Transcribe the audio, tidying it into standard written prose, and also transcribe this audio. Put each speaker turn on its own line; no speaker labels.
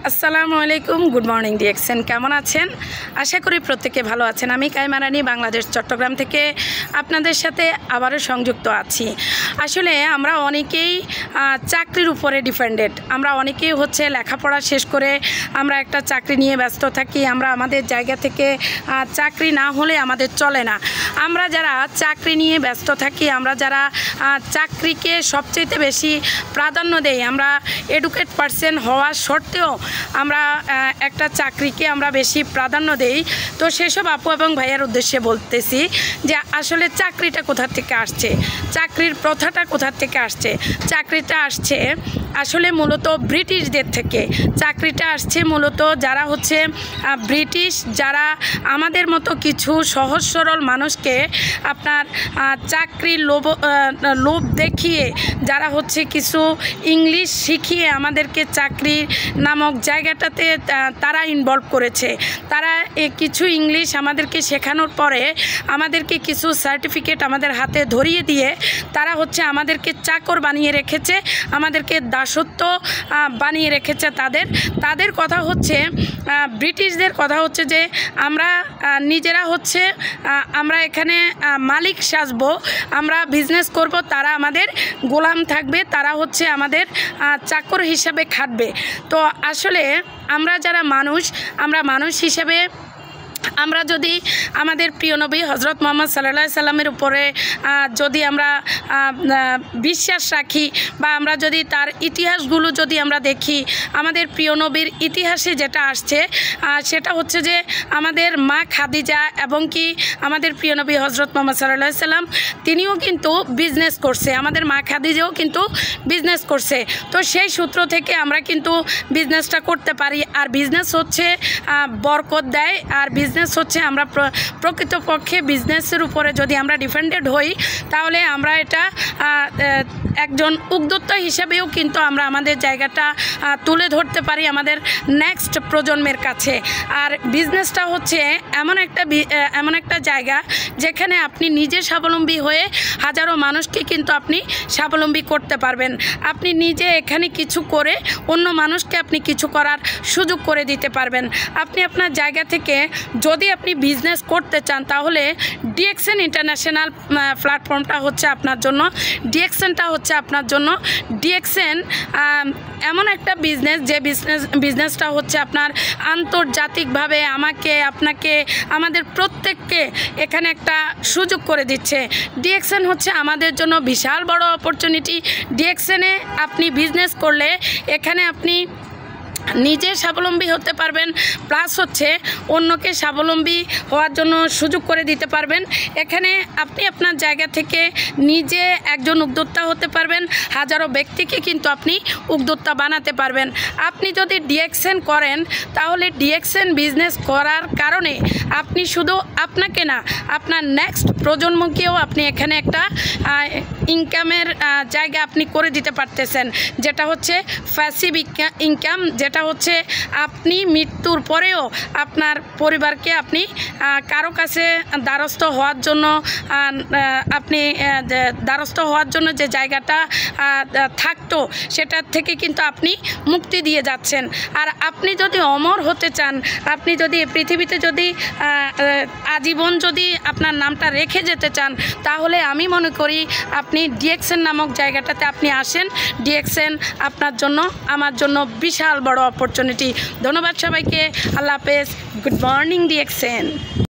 আসসালামু আলাইকুম, good morning DXN. কেমন আছেন? আশা করি প্রত্যেকে ভালো আছেন। আমি কাইমা রানী বাংলাদেশ চট্টগ্রাম থেকে আপনাদের সাথে আবারও সংযুক্ত আছি। আসলে আমরা অনেকেই চাকরির উপরে ডিপেন্ডেন্ট। আমরা অনেকেই লেখাপড়া শেষ করে আমরা একটা চাকরি নিয়ে ব্যস্ত থাকি। আমরা আমাদের জায়গা থেকে চাকরি না হলে আমাদের চলে না। আমরা যারা চাকরি নিয়ে ব্যস্ত থাকি, আমরা যারা চাকরিকে সবচেয়ে বেশি প্রাধান্য দেই, আমরা এডুকেট পারসন হওয়া সত্ত্বেও আমরা একটা চাকরিকে আমরা বেশি প্রাধান্য দেই। তো সেসব আপু এবং ভাইয়ের উদ্দেশ্যে বলতেছি যে আসলে চাকরিটা কোথা থেকে আসছে, চাকরির প্রথাটা কোথা থেকে আসছে। চাকরিটা আসছে আসলে মূলত ব্রিটিশদের থেকে। চাকরিটা আসছে মূলত যারা ব্রিটিশ, যারা আমাদের মতো কিছু সহজ সরল মানুষকে আপনার চাকরির লোভ দেখিয়ে, যারা কিছু ইংলিশ শিখিয়ে আমাদেরকে চাকরি নামক জায়গাটাতে তারা ইনভলভ করেছে। তারা কিছু ইংলিশ আমাদেরকে শেখানোর পরে আমাদেরকে কিছু সার্টিফিকেট আমাদের হাতে ধরিয়ে দিয়ে তারা আমাদেরকে চাকর বানিয়ে রেখেছে, আমাদেরকে দাসত্ব বানিয়ে রেখেছে। তাদের কথা ব্রিটিশদের কথা যে আমরা নিজেরা আমরা এখানে মালিক সাজবো, আমরা বিজনেস করব, তারা আমাদের গোলাম থাকবে, তারা আমাদের চাকর হিসাবে খাটবে। তো আসলে আমরা যারা আমরা মানুষ হিসেবে আমরা যদি আমাদের প্রিয় নবী হজরত মুহাম্মদ সাল্লাল্লাহু আলাইহি সাল্লামের উপরে যদি আমরা বিশ্বাস রাখি, বা আমরা যদি তার ইতিহাসগুলো যদি আমরা দেখি, আমাদের প্রিয় নবীর ইতিহাসে যেটা আসছে সেটা যে আমাদের মা খাদিজা এবং কি আমাদের প্রিয় নবী হজরত মুহাম্মদ সাল্লাল্লাহু আলাইহি সাল্লাম তিনিও কিন্তু বিজনেস করছে, আমাদের মা খাদিজাও কিন্তু বিজনেস করছে। তো সেই সূত্র থেকে আমরা কিন্তু বিজনেসটা করতে পারি। আর বিজনেস বরকত দেয়। আর বিজনেস আমরা প্রকৃতপক্ষে বিজনেসের উপরে যদি আমরা ডিপেন্ডেন্ট হই, তাহলে আমরা এটা একজন উদ্যোক্তা হিসাবেও কিন্তু আমরা আমাদের জায়গাটা তুলে ধরতে পারি আমাদের নেক্সট প্রজন্মের কাছে। আর বিজনেসটা এমন একটা জায়গা যেখানে আপনি নিজে স্বাবলম্বী হয়ে হাজারো মানুষকে কিন্তু আপনি স্বাবলম্বী করতে পারবেন। আপনি নিজে এখানে কিছু করে অন্য মানুষকে আপনি কিছু করার সুযোগ করে দিতে পারবেন। আপনি আপনার জায়গা থেকে যদি আপনি বিজনেস করতে চান, তাহলে ডিএক্সএন ইন্টারন্যাশনাল প্ল্যাটফর্মটা আপনার জন্য, ডিএক্সএনটা আপনার জন্য। ডিএক্সএন এমন একটা বিজনেস যে বিজনেসটা আপনার আন্তর্জাতিকভাবে আপনাকে আমাদের প্রত্যেককে এখানে একটা সুযোগ করে দিচ্ছে। ডিএক্সএন আমাদের জন্য বিশাল বড় অপরচুনিটি। ডিএক্সএনে আপনি বিজনেস করলে এখানে আপনি নিজে স্বাবলম্বী হতে পারবেন, প্লাস অন্যকে স্বাবলম্বী হওয়ার জন্য সুযোগ করে দিতে পারবেন। এখানে আপনি আপনার জায়গা থেকে নিজে একজন উদ্যোক্তা হতে পারবেন, হাজারো ব্যক্তিকে কিন্তু আপনি উদ্যোক্তা বানাতে পারবেন। আপনি যদি ডিএক্সএন করেন, তাহলে ডিএক্সএন বিজনেস করার কারণে আপনি শুধু আপনাকে না, আপনার নেক্সট প্রজন্মকেও আপনি এখানে একটা ইনকামের জায়গা আপনি করে দিতে পারতেছেন, যেটা প্যাসিভ ইনকাম, যেটা আপনি মৃত্যুর পরেও আপনার পরিবারকে আপনি কারো কাছে দ্বারস্থ হওয়ার জন্য যে জায়গাটা থাকতো, সেটার থেকে কিন্তু আপনি মুক্তি দিয়ে যাচ্ছেন। আর আপনি যদি অমর হতে চান, আপনি যদি পৃথিবীতে যদি আজীবন যদি আপনার নামটা রেখে যেতে চান, তাহলে আমি মনে করি আপনি ডিএক্সএন নামক জায়গাটাতে আপনি আসেন। ডিএক্সএন আপনার জন্য, আমার জন্য বিশাল বড় অপরচুনিটি। ধন্যবাদ সবাইকে। আল্লাহ হাফেজ। Good morning DXN.